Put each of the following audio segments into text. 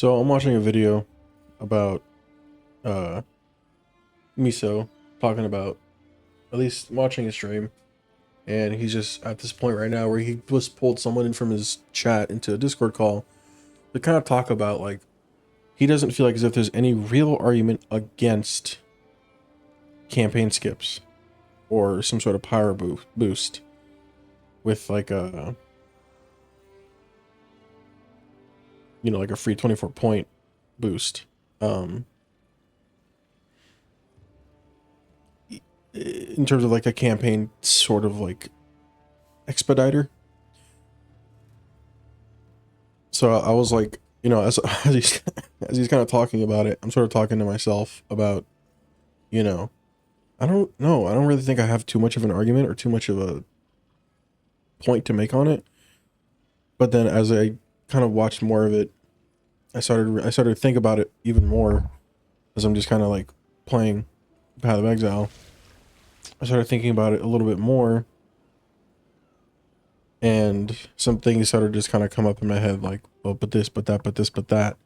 So I'm watching a video about uh Miso talking about, at least watching a stream, and he's just at this point right now where he just pulled someone in from his chat into a Discord call to kind of talk about, like, he doesn't feel like as if there's any real argument against campaign skips or some sort of power boost with like a, like a free 24 point boost. Um in terms of like a campaign sort of like expediter. So I was like, as he's as he's kind of talking about it, I'm sort of talking to myself about, you know, I don't know. I don't really think I have too much of an argument or too much of a point to make on it. But then as I kind of watched more of it, I started to think about it even more as I'm just kind of like playing Path of Exile. I started thinking about it a little bit more, and some things started just kind of come up in my head, like, well, but this, but that, but this, but that.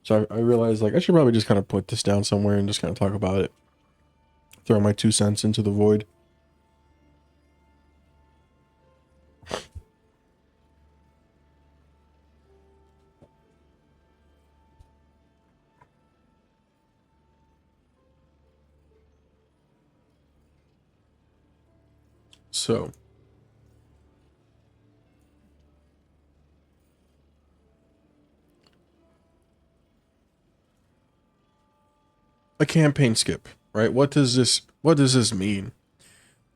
So I realized, like, I should probably just kind of put this down somewhere and just kind of talk about it. Throw my 2 cents into the void. So, a campaign skip, right? What does this mean?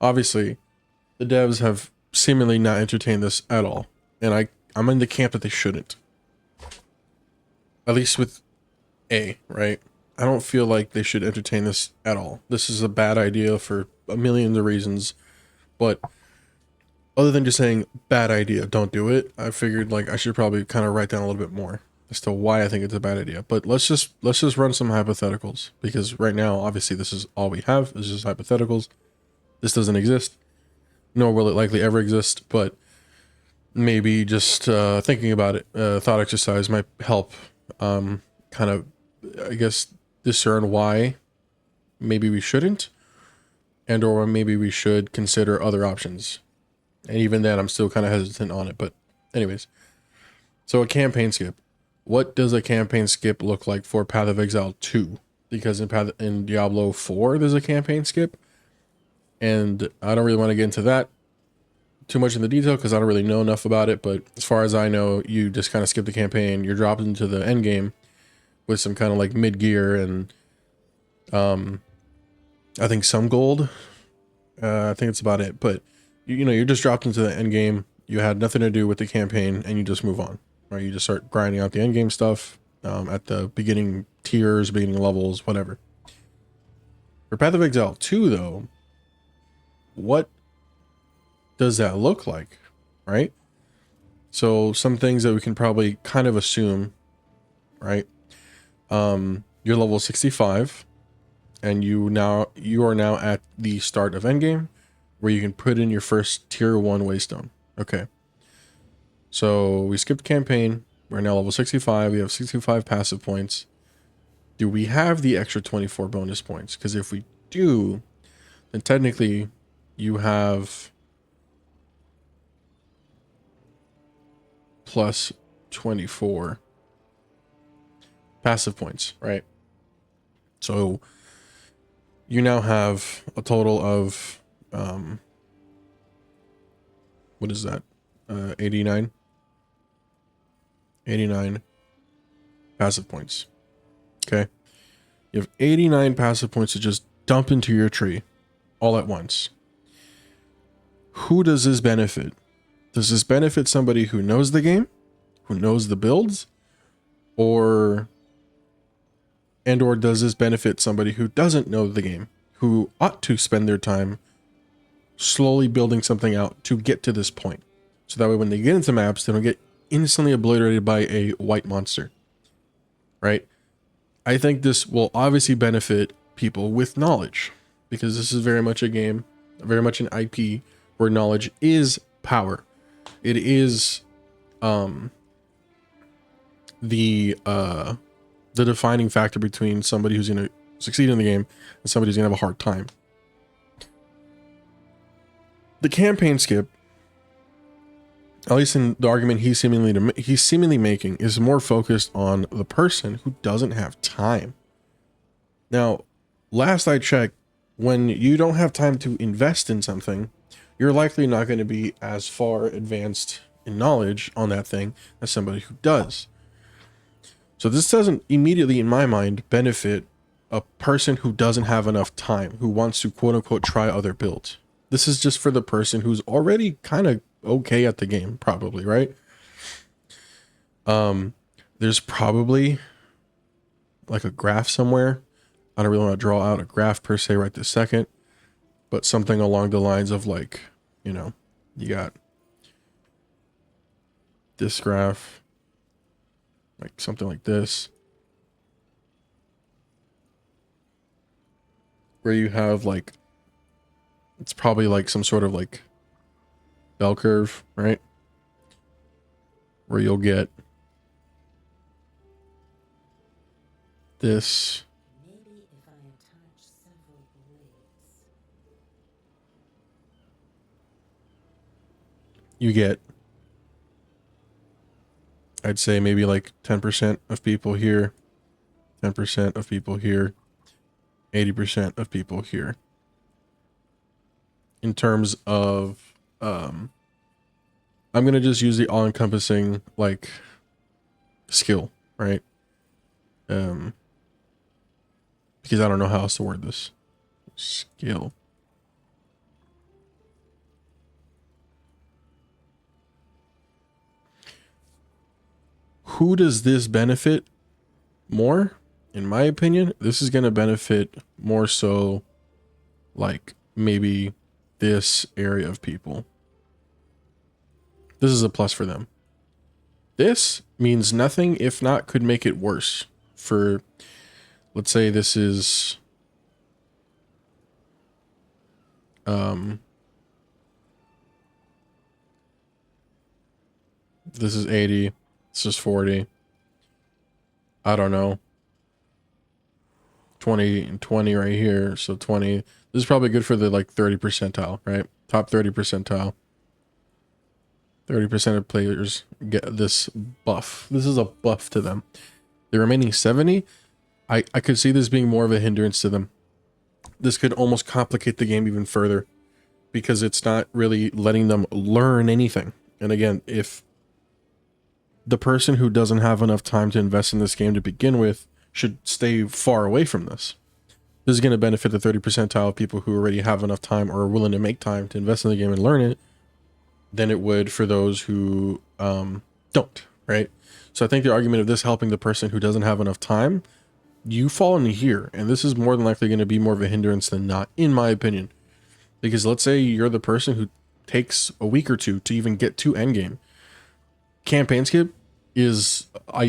Obviously, the devs have seemingly not entertained this at all. And I'm in the camp that they shouldn't. At least with A, right? I don't feel like they should entertain this at all. This is a bad idea for a million of reasons, but other than just saying bad idea, don't do it, I figured like I should probably kind of write down a little bit more as to why I think it's a bad idea. But let's just run some hypotheticals, because right now obviously this is all we have. This is hypotheticals. This doesn't exist, nor will it likely ever exist, but maybe just thinking about it, thought exercise might help kind of, I guess, discern why maybe we shouldn't, and or maybe we should consider other options. And even then, I'm still kind of hesitant on it. But anyways, so a campaign skip. What does a campaign skip look like for Path of Exile 2? Because in Diablo 4, there's a campaign skip. And I don't really want to get into that too much in the detail because I don't really know enough about it. But as far as I know, you just kind of skip the campaign. You're dropped into the end game with some kind of like mid gear and I think some gold. I think it's about it. But you're just dropped into the end game. You had nothing to do with the campaign, and you just move on. Right? You just start grinding out the end game stuff at the beginning tiers, beginning levels, whatever. For Path of Exile 2, though, what does that look like? Right? So some things that we can probably kind of assume, right? You're level 65, and you are now at the start of endgame, where you can put in your first tier 1 waystone. Okay. So we skipped campaign. We're now level 65. We have 65 passive points. Do we have the extra 24 bonus points? Because if we do, then technically you have plus 24 passive points, right? So you now have a total of, what is that? 89 passive points. Okay. You have 89 passive points to just dump into your tree all at once. Who does this benefit? Does this benefit somebody who knows the game, who knows the builds, or does this benefit somebody who doesn't know the game, who ought to spend their time slowly building something out to get to this point? So that way when they get into maps, they don't get instantly obliterated by a white monster, right? I think this will obviously benefit people with knowledge, because this is very much a game, very much an IP where knowledge is power. It is the defining factor between somebody who's going to succeed in the game and somebody who's going to have a hard time. The campaign skip, at least in the argument he's seemingly making, is more focused on the person who doesn't have time. Now, last I checked, when you don't have time to invest in something, you're likely not going to be as far advanced in knowledge on that thing as somebody who does. So this doesn't immediately, in my mind, benefit a person who doesn't have enough time, who wants to quote unquote try other builds. This is just for the person who's already kind of okay at the game, probably, right? There's probably like a graph somewhere. I don't really want to draw out a graph per se right this second, but something along the lines of like, you know, you got this graph, like something like this, where you have like, it's probably like some sort of like bell curve, right? Where you'll get this. Maybe if I attach several blades. You get, I'd say maybe like 10% of people here, 10% of people here, 80% of people here. In terms of, I'm going to just use the all-encompassing, like, skill, right? Because I don't know how else to word this. Skill. Who does this benefit more? In my opinion, this is going to benefit more so, like, maybe this area of people. This is a plus for them. This means nothing, if not could make it worse. For, let's say this is this is 80, this is 40. I don't know. 20 and 20 right here, so 20. This is probably good for the like 30 percentile, right? Top 30 percentile. 30% of players get this buff. This is a buff to them. The remaining 70, I could see this being more of a hindrance to them. This could almost complicate the game even further because it's not really letting them learn anything. And again, if the person who doesn't have enough time to invest in this game to begin with should stay far away from this. This is going to benefit the 30 percentile of people who already have enough time or are willing to make time to invest in the game and learn it than it would for those who don't, right? So I think the argument of this helping the person who doesn't have enough time, you fall into here, and this is more than likely going to be more of a hindrance than not, in my opinion. Because let's say you're the person who takes a week or two to even get to endgame. Campaign skip is,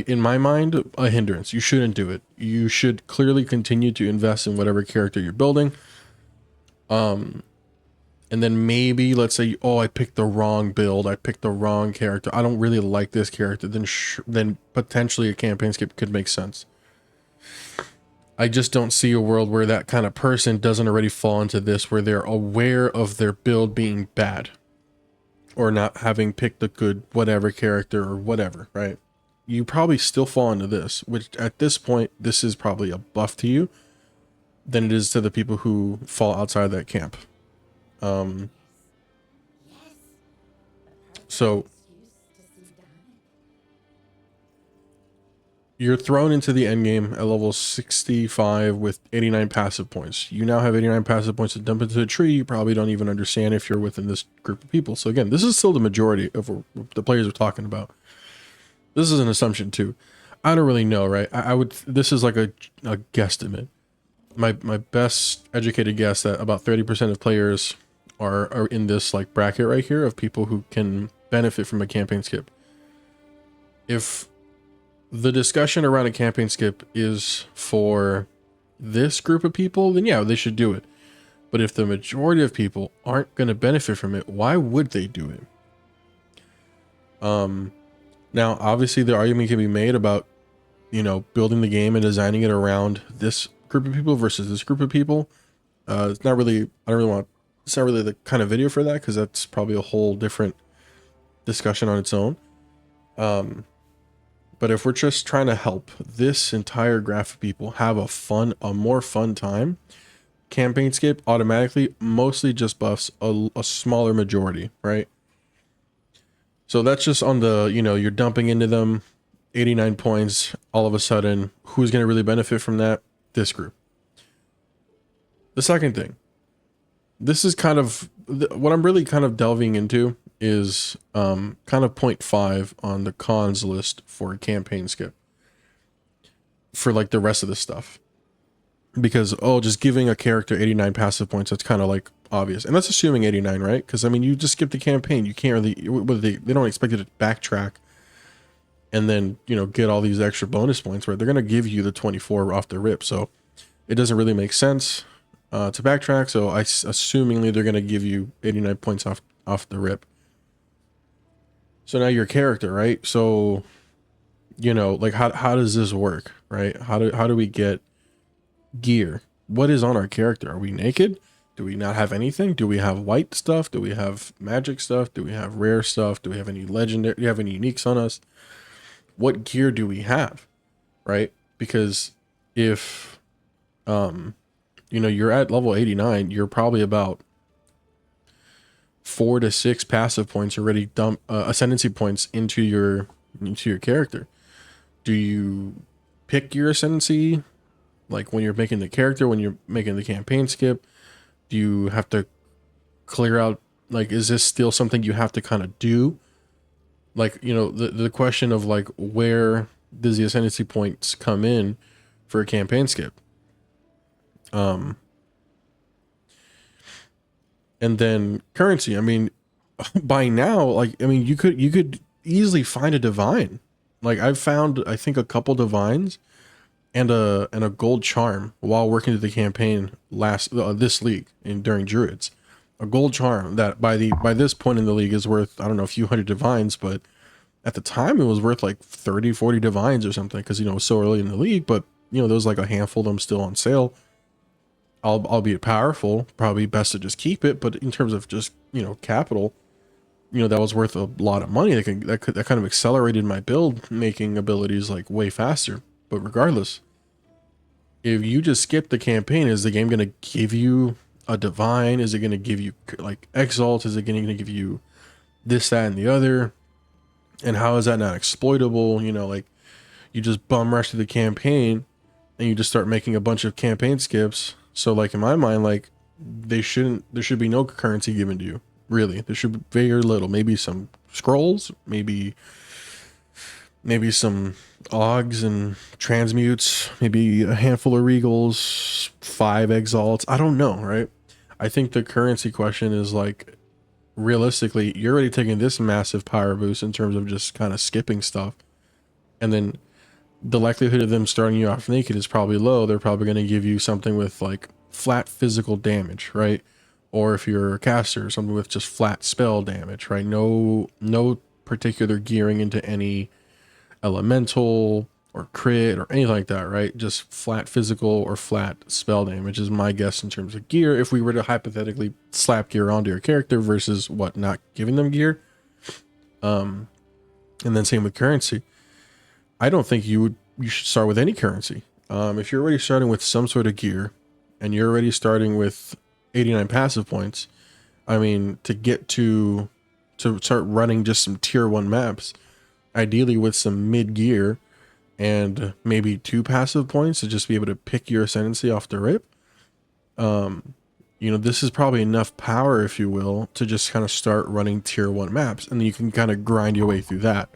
in my mind, a hindrance. You shouldn't do it. You should clearly continue to invest in whatever character you're building. And then maybe, let's say, oh, I picked the wrong build. I picked the wrong character. I don't really like this character. Then potentially a campaign skip could make sense. I just don't see a world where that kind of person doesn't already fall into this, where they're aware of their build being bad or not having picked a good whatever character or whatever, right? You probably still fall into this, which at this point, this is probably a buff to you than it is to the people who fall outside that camp. So you're thrown into the end game at level 65 with 89 passive points. You now have 89 passive points to dump into the tree. You probably don't even understand if you're within this group of people. So again, this is still the majority of the players we're talking about. This is an assumption too. I don't really know, right? I would, this is like a guesstimate. My best educated guess that about 30% of players are in this like bracket right here of people who can benefit from a campaign skip. If the discussion around a campaign skip is for this group of people, then yeah, they should do it. But if the majority of people aren't going to benefit from it, why would they do it? Now, obviously, the argument can be made about, you know, building the game and designing it around this group of people versus this group of people. It's not really, I don't really want, it's not really the kind of video for that, because that's probably a whole different discussion on its own. But if we're just trying to help this entire graph of people have a more fun time, campaign skip automatically mostly just buffs a smaller majority, right? So that's just on the, you know, you're dumping into them 89 points all of a sudden. Who's going to really benefit from that? This group. The second thing, this is kind of what I'm really kind of delving into is kind of point 5 on the cons list for campaign skip for like the rest of the stuff. Because, oh, just giving a character 89 passive points, that's kind of like obvious. And that's assuming 89, right? Because, I mean, you just skip the campaign. You can't really, they don't expect you to backtrack and then, you know, get all these extra bonus points, right? They're going to give you the 24 off the rip. So it doesn't really make sense to backtrack. So assumingly they're going to give you 89 points off the rip. So now your character, right? So, you know, like how does this work, right? How do we get gear? What is on our character? Are we naked? Do we not have anything? Do we have white stuff? Do we have magic stuff? Do we have rare stuff? Do we have any legendary? Do we have any uniques on us? What gear do we have? Right? Because if you know, you're at level 89, you're probably about 4 to 6 passive points already dump ascendancy points into your character. Do you pick your ascendancy like when you're making the character, when you're making the campaign skip? Do you have to clear out, like, is this still something you have to kind of do? Like, you know, the question of like, where does the ascendancy points come in for a campaign skip? And then currency. I mean, by now, like, I mean, you could easily find a divine. Like, I've found, I think, a couple divines and a gold charm while working through the campaign this league and during druids. A gold charm that by this point in the league is worth, I don't know, a few hundred divines, but at the time it was worth like 30, 40 divines or something, because, you know, it was so early in the league. But, you know, there was like a handful of them still on sale, albeit powerful. Probably best to just keep it, but in terms of just, you know, capital, you know, that was worth a lot of money. That kind of accelerated my build making abilities like way faster. But regardless, if you just skip the campaign, is the game going to give you a divine? Is it going to give you like exalt? Is it going to give you this, that, and the other? And how is that not exploitable? You know, like, you just bum rush to the campaign and you just start making a bunch of campaign skips. So like, in my mind, like, there should be no currency given to you. Really, there should be very little. Maybe some scrolls, maybe some augs and transmutes, maybe a handful of regals, 5 exalts. I don't know, right? I think the currency question is like, realistically, you're already taking this massive power boost in terms of just kind of skipping stuff. And then the likelihood of them starting you off naked is probably low. They're probably going to give you something with like flat physical damage, right? Or if you're a caster, something with just flat spell damage, right? No particular gearing into any elemental or crit or anything like that, right? Just flat physical or flat spell damage is my guess in terms of gear. If we were to hypothetically slap gear onto your character versus what, not giving them gear. And then same with currency. I don't think you should start with any currency. If you're already starting with some sort of gear and you're already starting with 89 passive points, I mean, to get to start running just some tier 1 maps, ideally with some mid gear and maybe 2 passive points to just be able to pick your ascendancy off the rip. You know, this is probably enough power, if you will, to just kind of start running tier 1 maps, and then you can kind of grind your way through that.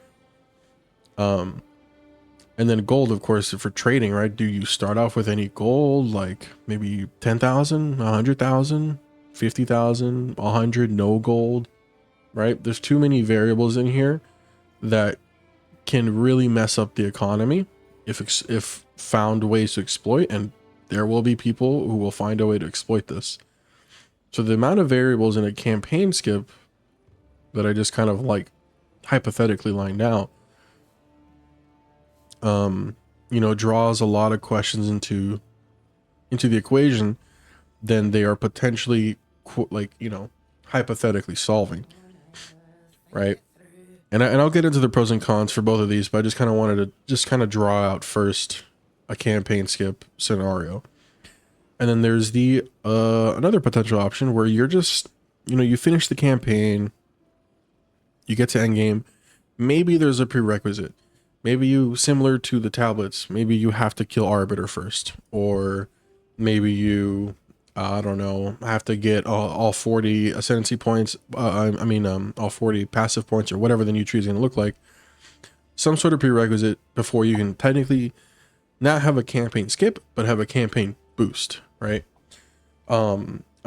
And then gold, of course, for trading, right? Do you start off with any gold, like maybe 10,000, 100,000, 50,000, 100, no gold, right? There's too many variables in here that can really mess up the economy if found ways to exploit, and there will be people who will find a way to exploit this. So the amount of variables in a campaign skip that I just kind of like hypothetically lined out you know, draws a lot of questions into the equation than they are potentially like, you know, hypothetically solving, right? And I'll get into the pros and cons for both of these, but I just kind of wanted to just kind of draw out first a campaign skip scenario. And then there's the another potential option where you're just, you know, you finish the campaign, you get to endgame, maybe there's a prerequisite. Maybe you, similar to the tablets, maybe you have to kill Arbiter first, or maybe you, I don't know, have to get all 40 ascendancy points. All 40 passive points, or whatever the new tree is going to look like. Some sort of prerequisite before you can technically not have a campaign skip, but have a campaign boost, right? I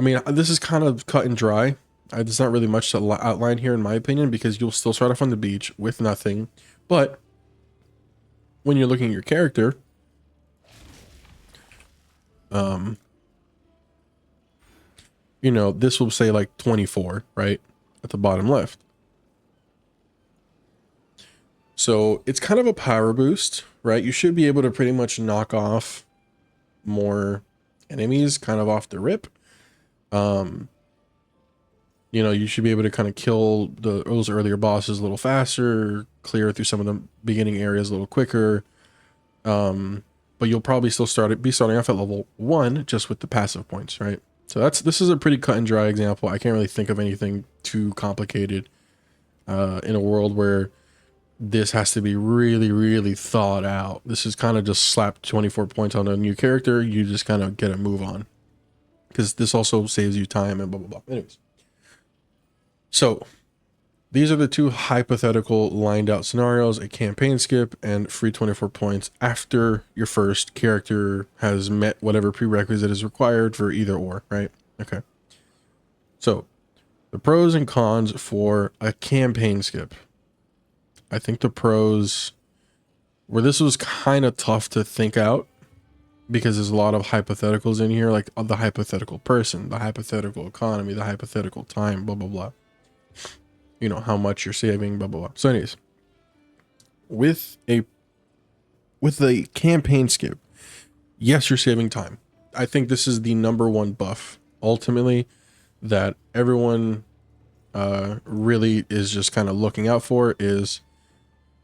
mean, this is kind of cut and dry. There's not really much to outline here, in my opinion, because you'll still start off on the beach with nothing. But when you're looking at your character, you know, this will say like 24, right? At the bottom left. So it's kind of a power boost, right? You should be able to pretty much knock off more enemies kind of off the rip. You know, you should be able to kind of kill those earlier bosses a little faster, clear through some of the beginning areas a little quicker. But you'll probably still be starting off at level 1 just with the passive points, right? So this is a pretty cut and dry example. I can't really think of anything too complicated in a world where this has to be really, really thought out. This is kind of just slap 24 points on a new character. You just kind of get a move on, because this also saves you time and blah, blah, blah. Anyways. So these are the two hypothetical lined out scenarios: a campaign skip and free 24 points after your first character has met whatever prerequisite is required for either or, right? Okay. So the pros and cons for a campaign skip. I think the pros, where this was kind of tough to think out because there's a lot of hypotheticals in here, like the hypothetical person, the hypothetical economy, the hypothetical time, blah, blah, blah. You know, how much you're saving, blah, blah, blah. So anyways, with the campaign skip, yes, you're saving time. I think this is the number one buff ultimately that everyone really is just kind of looking out for. Is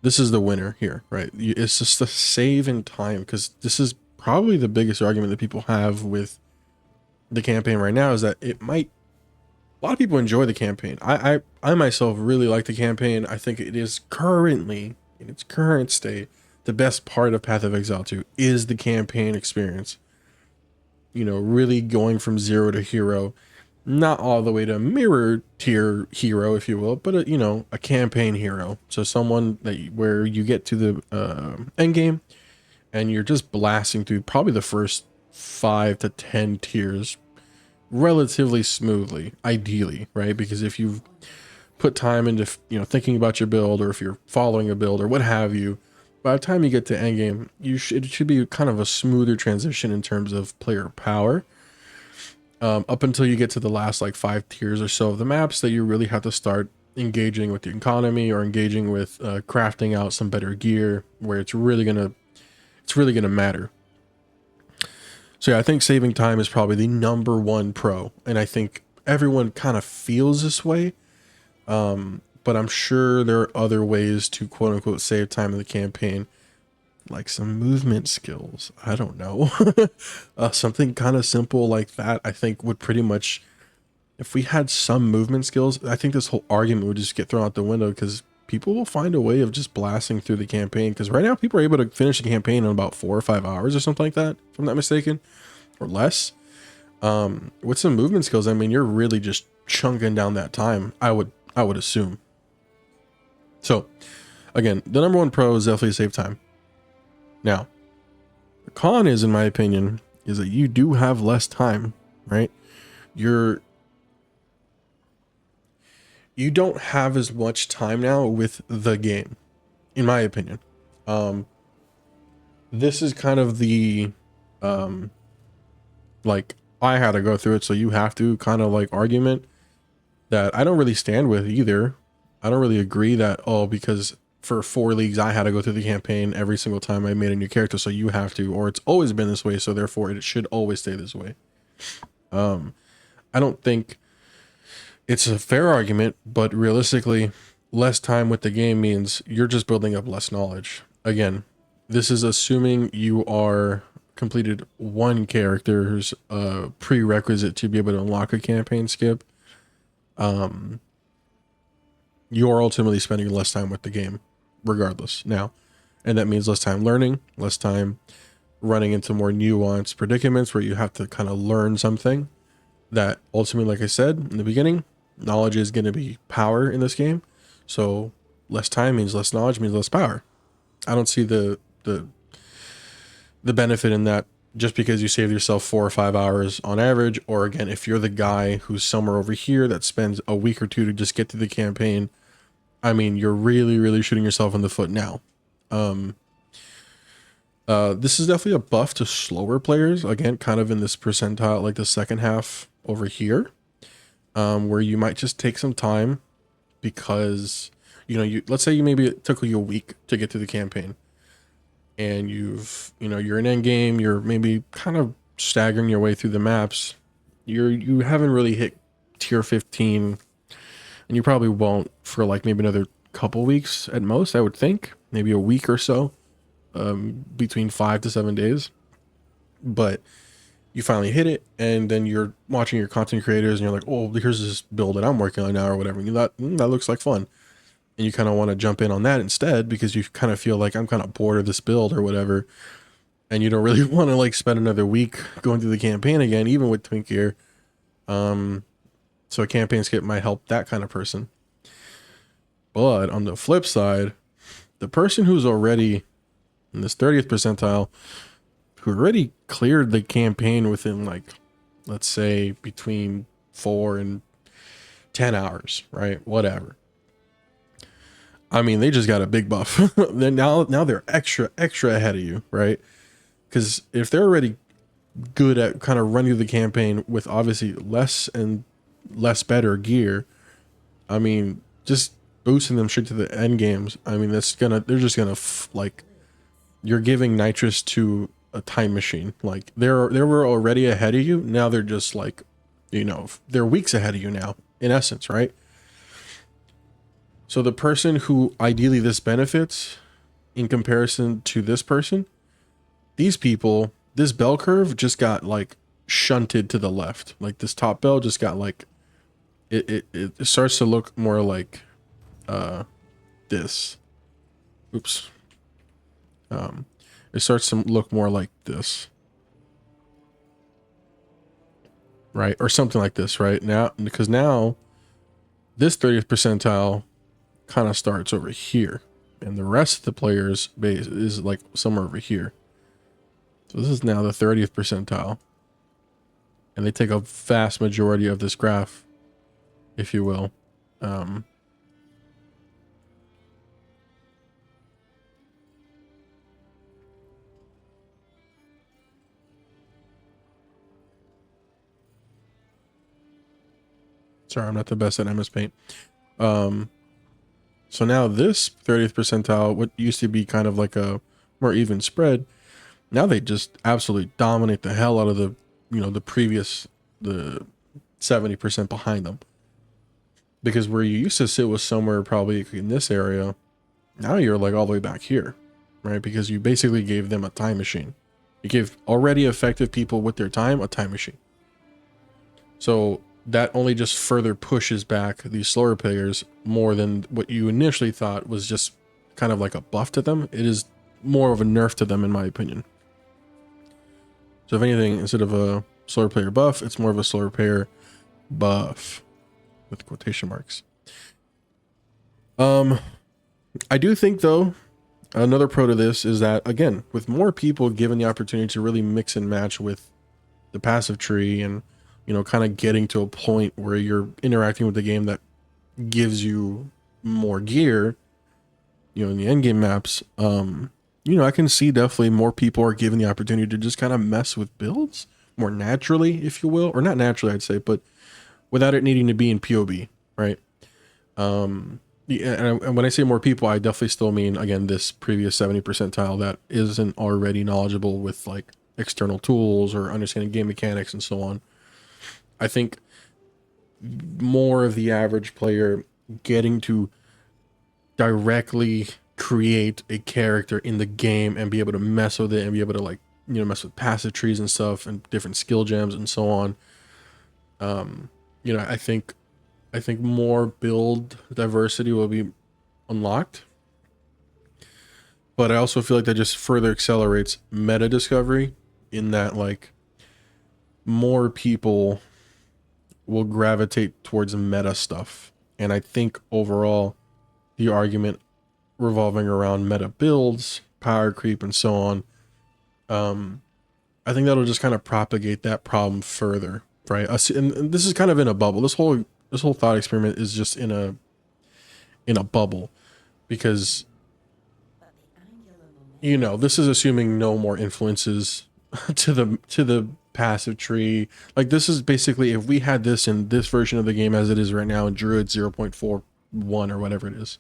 this is the winner here, right? It's just the save in time, because this is probably the biggest argument that people have with the campaign right now, is that a lot of people enjoy the campaign. I myself really like the campaign. I think it is currently, in its current state, the best part of Path of Exile 2 is the campaign experience. You know, really going from 0 to hero, not all the way to mirror tier hero, if you will, but you know, a campaign hero. So someone where you get to the end game and you're just blasting through probably the first 5 to 10 tiers relatively smoothly, ideally, right? Because if you've put time into, you know, thinking about your build, or if you're following a build or what have you, by the time you get to endgame, it should be kind of a smoother transition in terms of player power, up until you get to the last like 5 tiers or so of the maps that you really have to start engaging with the economy, or engaging with crafting out some better gear, where it's really gonna matter. So yeah, I think saving time is probably the number one pro, and I think everyone kind of feels this way. But I'm sure there are other ways to quote unquote save time in the campaign, like some movement skills. I don't know. Something kind of simple like that, I think would pretty much, if we had some movement skills, I think this whole argument would just get thrown out the window, because people will find a way of just blasting through the campaign. Because right now people are able to finish the campaign in about 4 or 5 hours or something like that, if I'm not mistaken, or less. With some movement skills, I mean, you're really just chunking down that time, I would assume. So again, the number one pro is definitely save time. Now, the con is, in my opinion, is that you do have less time, right? You don't have as much time now with the game, in my opinion. This is kind of the, like, I had to go through it, so you have to kind of like argument that I don't really stand with either. I don't really agree that, oh, because for 4 leagues, I had to go through the campaign every single time I made a new character. So you have to, or it's always been this way. So therefore it should always stay this way. I don't think it's a fair argument, but realistically, less time with the game means you're just building up less knowledge. Again, this is assuming you are completed one character's prerequisite to be able to unlock a campaign skip. You are ultimately spending less time with the game, regardless. Now, and that means less time learning, less time running into more nuanced predicaments where you have to kind of learn something that ultimately, like I said in the beginning, knowledge is going to be power in this game. So less time means less knowledge means less power. I don't see the benefit in that just because you save yourself 4 or 5 hours on average. Or again, if you're the guy who's somewhere over here that spends a week or two to just get through the campaign, I mean, you're really, really shooting yourself in the foot now. This is definitely a buff to slower players. Again, kind of in this percentile, like the second half over here, where you might just take some time because, let's say maybe it took you a week to get through the campaign and you're in end game, you're maybe kind of staggering your way through the maps. You haven't really hit tier 15 and you probably won't for like maybe another couple weeks at most, I would think, maybe a week or so. Between 5 to 7 days, but you finally hit it, and then you're watching your content creators, and you're like, "Oh, here's this build that I'm working on now," or whatever. And you thought, that looks like fun, and you kind of want to jump in on that instead because you kind of feel like I'm kind of bored of this build or whatever, and you don't really want to like spend another week going through the campaign again, even with Twink Gear. So a campaign skip might help that kind of person. But on the flip side, the person who's already in this 30th percentile, who already cleared the campaign within, like, let's say between 4 and 10 hours, right? Whatever. I mean, they just got a big buff. Then now they're extra ahead of you, right? Because if they're already good at kind of running the campaign with obviously less and less better gear, I mean, just boosting them straight to the end games. I mean, they're just gonna like. You're giving nitrous to a time machine. Like they were already ahead of you. Now they're just like, they're weeks ahead of you now, in essence, right? So the person who ideally this benefits in comparison to this person, these people, this bell curve just got like shunted to the left. Like this top bell just got like, it starts to look more like this. Oops. It starts to look more like this, right? Or something like this, right? Now, because now this 30th percentile kind of starts over here, and the rest of the players' base is like somewhere over here. So this is now the 30th percentile, and they take a vast majority of this graph, if you will. Sorry, I'm not the best at MS Paint. So now this 30th percentile, what used to be kind of like a more even spread, now they just absolutely dominate the hell out of the 70% behind them. Because where you used to sit was somewhere probably in this area, now you're like all the way back here, right? Because you basically gave them a time machine. You gave already effective people with their time a time machine. So that only just further pushes back these slower players more than what you initially thought was just kind of like a buff to them. It is more of a nerf to them, in my opinion. So if anything, instead of a slower player buff, it's more of a slower player buff with quotation marks. I do think though, another pro to this is that, again, with more people given the opportunity to really mix and match with the passive tree and kind of getting to a point where you're interacting with the game that gives you more gear, in the end game maps, I can see definitely more people are given the opportunity to just kind of mess with builds more naturally, if you will, or not naturally, I'd say, but without it needing to be in POB, right? Yeah, and when I say more people, I definitely still mean, again, this previous 70 percentile that isn't already knowledgeable with like external tools or understanding game mechanics and so on. I think more of the average player getting to directly create a character in the game and be able to mess with it and be able to like, mess with passive trees and stuff and different skill gems and so on. I think more build diversity will be unlocked, but I also feel like that just further accelerates meta discovery in that like more people will gravitate towards meta stuff. And I think overall the argument revolving around meta builds, power creep, and so on, I think that'll just kind of propagate that problem further, right? And this is kind of in a bubble. This whole thought experiment is just in a bubble because But the angular momentum this is assuming no more influences to the passive tree. Like this is basically if we had this in this version of the game as it is right now in Druid 0.41 or whatever it is.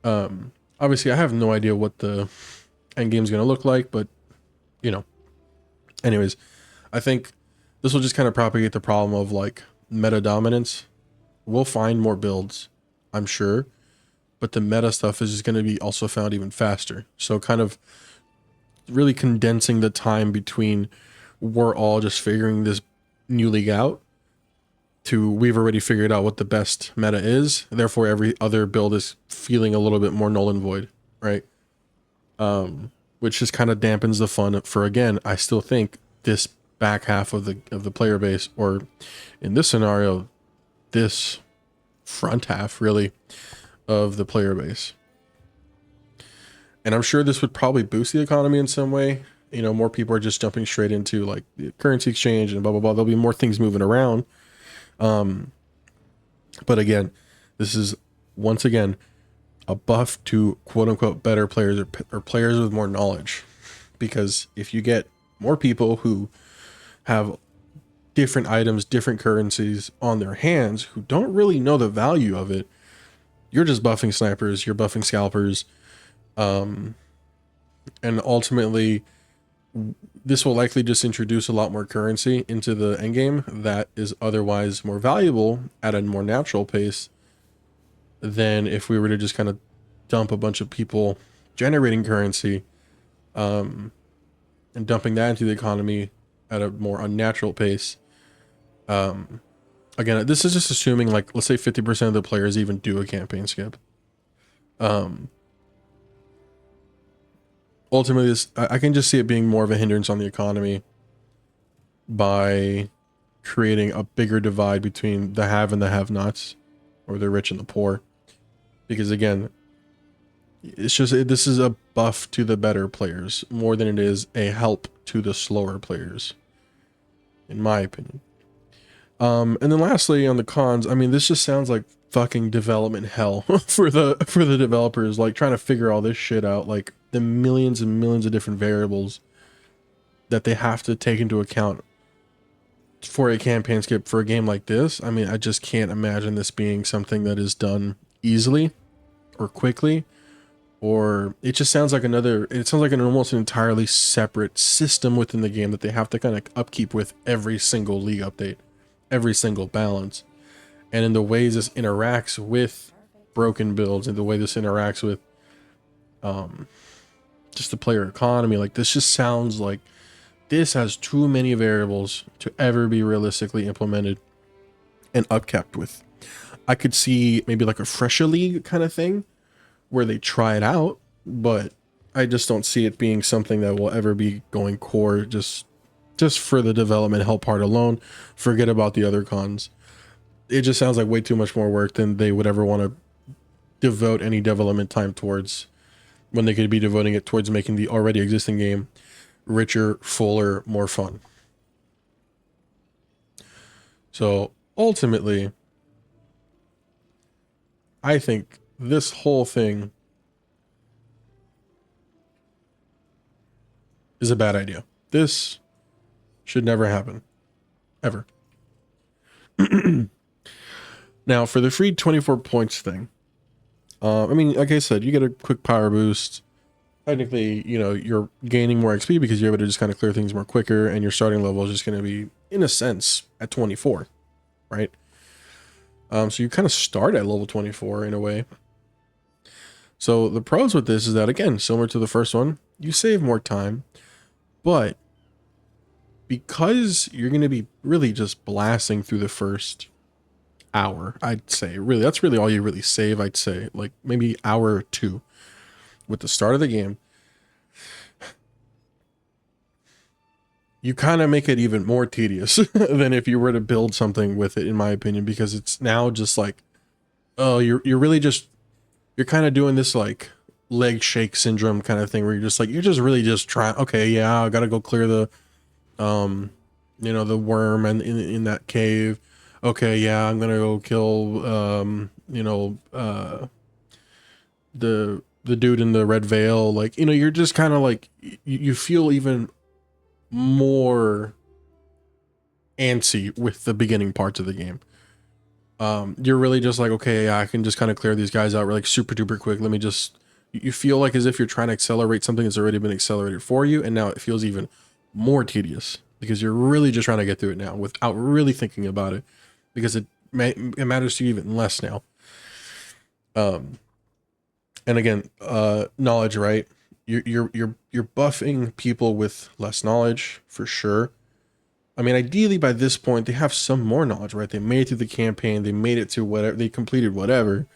Obviously I have no idea what the end game is going to look like, but anyways, I think this will just kind of propagate the problem of like meta dominance. We'll find more builds, I'm sure, but the meta stuff is just going to be also found even faster. So kind of really condensing the time between we're all just figuring this new league out to we've already figured out what the best meta is. Therefore, every other build is feeling a little bit more null and void, right? Which just kind of dampens the fun for, again, I still think this back half of the player base, or in this scenario, this front half really of the player base. And I'm sure this would probably boost the economy in some way. More people are just jumping straight into like the currency exchange and blah, blah, blah. There'll be more things moving around. But again, this is once again a buff to quote unquote better players or players with more knowledge. Because if you get more people who have different items, different currencies on their hands who don't really know the value of it, you're just buffing snipers, you're buffing scalpers. And ultimately, this will likely just introduce a lot more currency into the endgame that is otherwise more valuable at a more natural pace than if we were to just kind of dump a bunch of people generating currency and dumping that into the economy at a more unnatural pace. Again, this is just assuming like, let's say 50% of the players even do a campaign skip. Ultimately, I can just see it being more of a hindrance on the economy by creating a bigger divide between the have and the have-nots, or the rich and the poor. Because again, this is a buff to the better players more than it is a help to the slower players, in my opinion. And then lastly, on the cons, I mean, this just sounds like fucking development hell for the developers, like trying to figure all this shit out, like the millions and millions of different variables that they have to take into account for a campaign skip for a game like this. I mean, I just can't imagine this being something that is done easily or quickly, or it just sounds like it sounds like an almost entirely separate system within the game that they have to kind of upkeep with every single league update, every single balance. And in the ways this interacts with broken builds, and the way this interacts with just the player economy, like this just sounds like this has too many variables to ever be realistically implemented and upkept with. I could see maybe like a fresher league kind of thing where they try it out, but I just don't see it being something that will ever be going core just for the development help part alone. Forget about the other cons. It just sounds like way too much more work than they would ever want to devote any development time towards, when they could be devoting it towards making the already existing game richer, fuller, more fun. So ultimately, I think this whole thing is a bad idea. This should never happen. Ever. Now, for the free 24 points thing, I mean, like I said, you get a quick power boost. Technically, you know, you're gaining more XP because you're able to just kind of clear things more quicker, and your starting level is just going to be, in a sense, at 24, right? So you kind of start at level 24 in a way. So the pros with this is that, again, similar to the first one, you save more time, but because you're going to be really just blasting through the first hour, I'd say, really, that's really all you really save, I'd say, like maybe hour or two with the start of the game. You kind of make it even more tedious than if you were to build something with it, in my opinion, because it's now just like, oh, you're really just, you're kind of doing this like leg shake syndrome kind of thing where you're just like, you're just really just trying, okay, yeah, I gotta go clear the you know, the worm and in that cave. Okay, yeah, I'm gonna go kill you know, the dude in the red veil. Like, you know, you're just kind of like, you feel even more antsy with the beginning parts of the game. You're really just like, okay, yeah, I can just kind of clear these guys out like super duper quick. Let me just, you feel like as if you're trying to accelerate something that's already been accelerated for you, and now it feels even more tedious because you're really just trying to get through it now without really thinking about it, because it matters to you even less now. And again, knowledge, right? You're buffing people with less knowledge for sure. I mean, ideally by this point they have some more knowledge, right? They made it through the campaign, they made it to whatever, they completed whatever.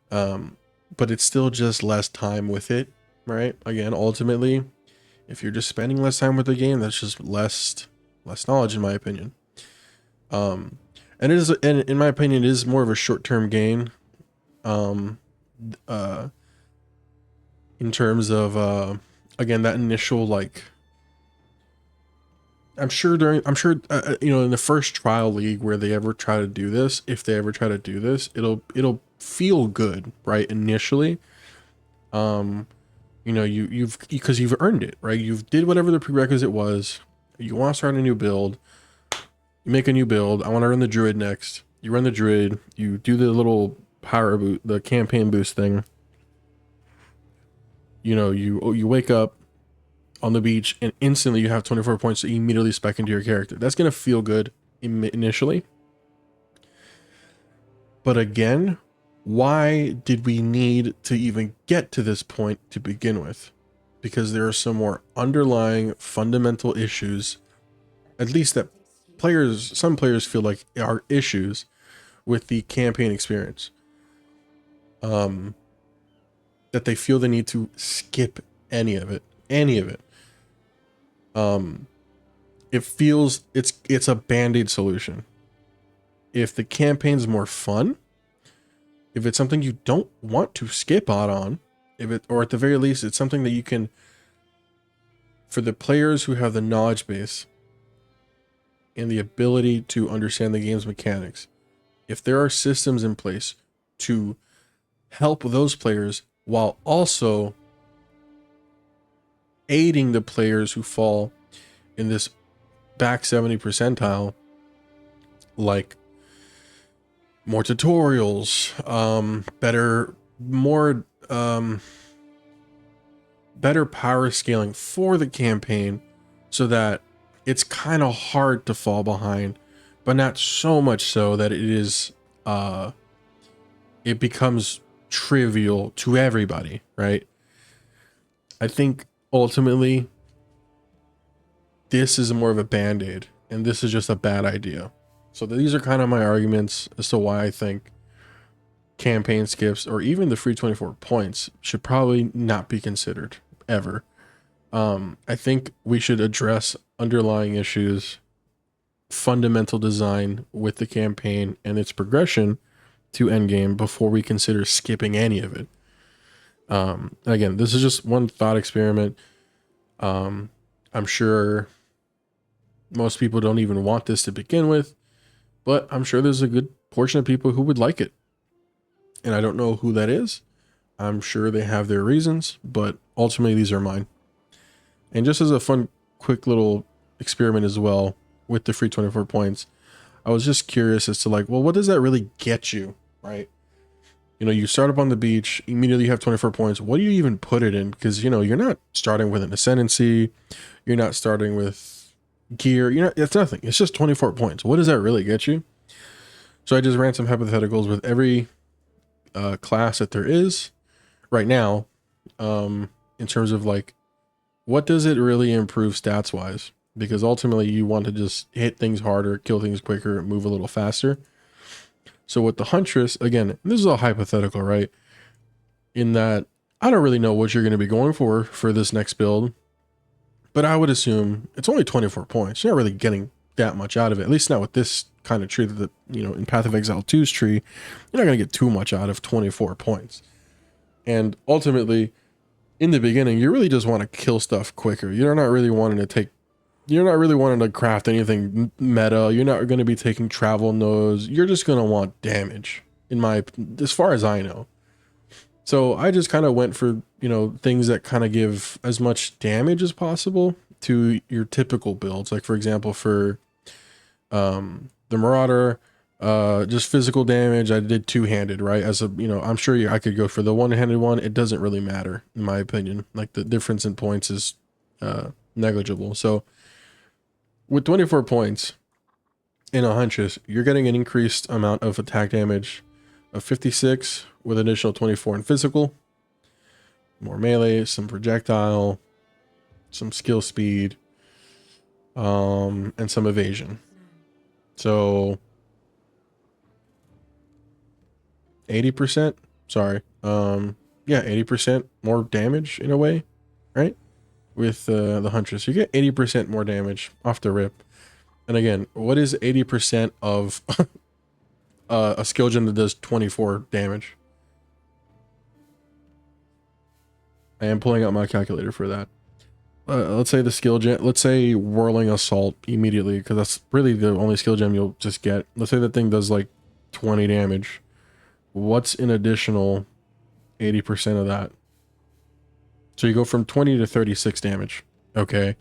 But it's still just less time with it, right? Again, ultimately, if you're just spending less time with the game, that's just less knowledge, in my opinion. And it is, and in my opinion, it is more of a short-term gain. Uh, in terms of again, that initial like, I'm sure you know, in the first trial league where they ever try to do this, if they ever try to do this, it'll feel good, right? Initially, you know, you've because you've earned it, right? You've did whatever the prerequisite was. You want to start a new build. You make a new build. I want to run the druid next. You run the druid. You do the little power boot, the campaign boost thing. You know, you wake up on the beach and instantly you have 24 points to immediately spec into your character. That's gonna feel good initially. But again, why did we need to even get to this point to begin with? Because there are some more underlying fundamental issues, at least that some players feel like are issues with the campaign experience. That they feel the need to skip any of it. It feels it's a band-aid solution. If the campaign's more fun, if it's something you don't want to skip out on, if it, or at the very least, it's something that you can, for the players who have the knowledge base and the ability to understand the game's mechanics, if there are systems in place to help those players while also aiding the players who fall in this back 70 percentile, like more tutorials, better power scaling for the campaign, so that it's kind of hard to fall behind, but not so much so that it becomes trivial to everybody, right? I think ultimately this is more of a band-aid, and this is just a bad idea. So these are kind of my arguments as to why I think campaign skips or even the free 24 points should probably not be considered ever. I think we should address underlying issues, fundamental design with the campaign and its progression to endgame before we consider skipping any of it. Again, this is just one thought experiment. I'm sure most people don't even want this to begin with, but I'm sure there's a good portion of people who would like it. And I don't know who that is. I'm sure they have their reasons, but ultimately these are mine. And just as a fun, quick little experiment as well with the free 24 points, I was just curious as to like, well, what does that really get you, right? You know, you start up on the beach, immediately you have 24 points. What do you even put it in? Because, you know, you're not starting with an ascendancy. You're not starting with gear. You're not, it's nothing. It's just 24 points. What does that really get you? So I just ran some hypotheticals with every class that there is right now, in terms of like, what does it really improve stats wise? Because ultimately you want to just hit things harder, kill things quicker, move a little faster. So with the Huntress, again, this is all hypothetical, right? In that I don't really know what you're going to be going for this next build, but I would assume it's only 24 points. You're not really getting that much out of it, at least not with this kind of tree that, you know, in Path of Exile 2's tree, you're not going to get too much out of 24 points. And ultimately, in the beginning, you really just want to kill stuff quicker. You're not really wanting to craft anything meta. You're not going to be taking travel nodes. You're just going to want damage, as far as I know. So I just kind of went for, you know, things that kind of give as much damage as possible to your typical builds. Like, for example, for the Marauder, just physical damage, I did two-handed, right? As a, you know, I'm sure I could go for the one-handed one. It doesn't really matter, in my opinion. Like, the difference in points is negligible. So with 24 points in a Huntress, you're getting an increased amount of attack damage of 56 with an additional 24 in physical, more melee, some projectile, some skill speed, and some evasion. So 80%, sorry. Yeah, 80% more damage in a way, right? With the Huntress, you get 80% more damage off the rip. And again, what is 80% of a skill gem that does 24 damage? I am pulling out my calculator for that. Let's say the skill gem, let's say Whirling Assault immediately, because that's really the only skill gem you'll just get. Let's say that thing does like 20 damage. What's an additional 80% of that? So you go from 20 to 36 damage. Okay.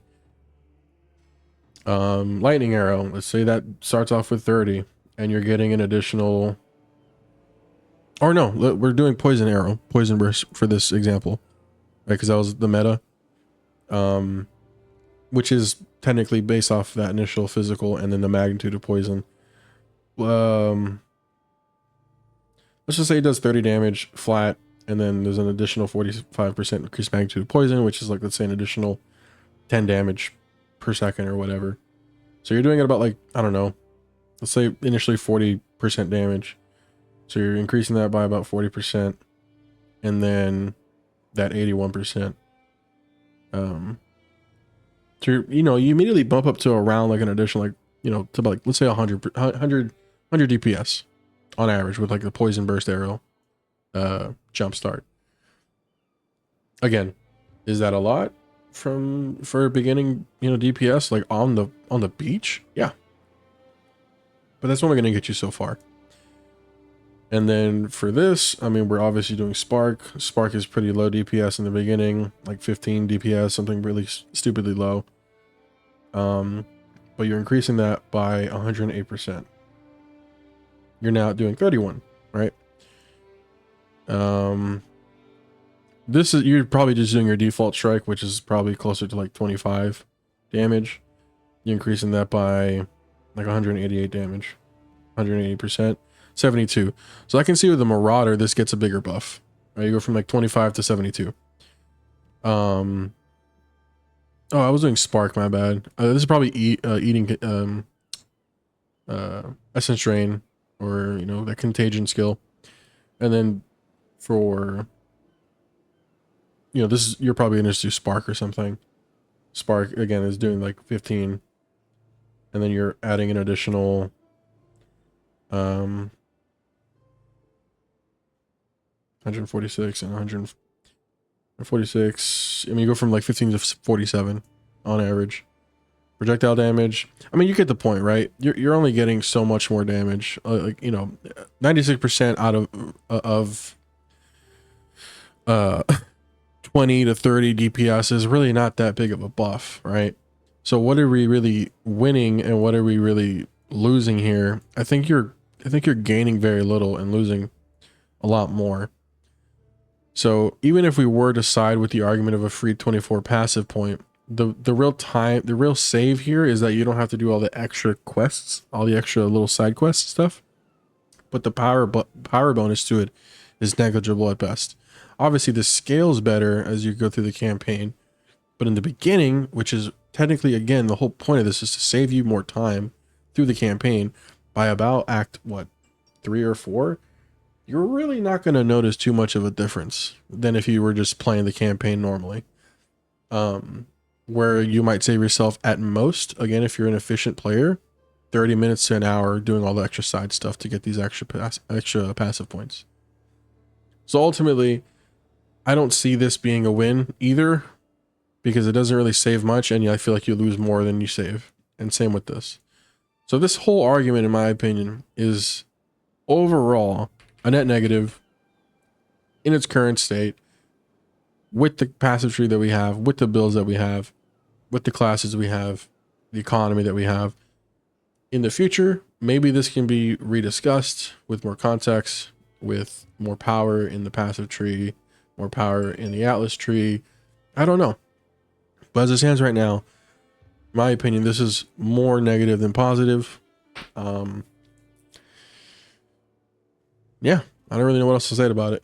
Lightning Arrow, let's say that starts off with 30 and you're getting an additional, or no, we're doing Poison Arrow, Poison Burst for this example, right? Because that was the meta, which is technically based off that initial physical and then the magnitude of poison. Let's just say it does 30 damage flat, and then there's an additional 45% increased magnitude of poison, which is like, let's say, an additional 10 damage per second or whatever. So you're doing it about, like, I don't know, let's say initially 40% damage. So you're increasing that by about 40%, and then that 81%. So you know, you immediately bump up to around like an additional, like, you know, to like, let's say 100 DPS on average with like the Poison Burst Arrow jump start. Again, is that a lot for a beginning, you know, DPS like on the beach? Yeah, but that's only going to get you so far. And then for this, I mean, we're obviously doing Spark. Spark is pretty low DPS in the beginning, like 15 DPS, something really stupidly low. But you're increasing that by 108%. You're now doing 31, right? This is, you're probably just doing your default strike, which is probably closer to like 25 damage. You're increasing that by like 188 damage, 180%, 72. So I can see with the Marauder, this gets a bigger buff, right? You go from like 25 to 72. Oh, I was doing Spark, my bad. This is probably eating Essence Drain, or, you know, that Contagion skill. And then for, you know, this is, you're probably going to do Spark or something. Spark, again, is doing like 15. And then you're adding an additional 146 and 146. I mean, you go from like 15 to 47 on average. Projectile damage, I mean, you get the point, right? You're only getting so much more damage. Like, you know, 96% out of 20 to 30 DPS is really not that big of a buff, right? So what are we really winning and what are we really losing here? I think you're gaining very little and losing a lot more. So even if we were to side with the argument of a free 24 passive point, the real save here is that you don't have to do all the extra quests, all the extra little side quests stuff. But the power bonus to it is negligible at best. Obviously, this scales better as you go through the campaign, but in the beginning, which is technically, again, the whole point of this is to save you more time through the campaign, by about act 3 or 4, you're really not going to notice too much of a difference than if you were just playing the campaign normally. Where you might save yourself at most, again, if you're an efficient player, 30 minutes to an hour doing all the extra side stuff to get these extra passive points. So ultimately, I don't see this being a win either, because it doesn't really save much, and I feel like you lose more than you save. And same with this. So this whole argument, in my opinion, is overall a net negative in its current state, with the passive tree that we have, with the builds that we have, with the classes we have, the economy that we have. In the future, maybe this can be rediscussed with more context, with more power in the passive tree, more power in the Atlas tree. I don't know. But as it stands right now, in my opinion, this is more negative than positive. Yeah, I don't really know what else to say about it.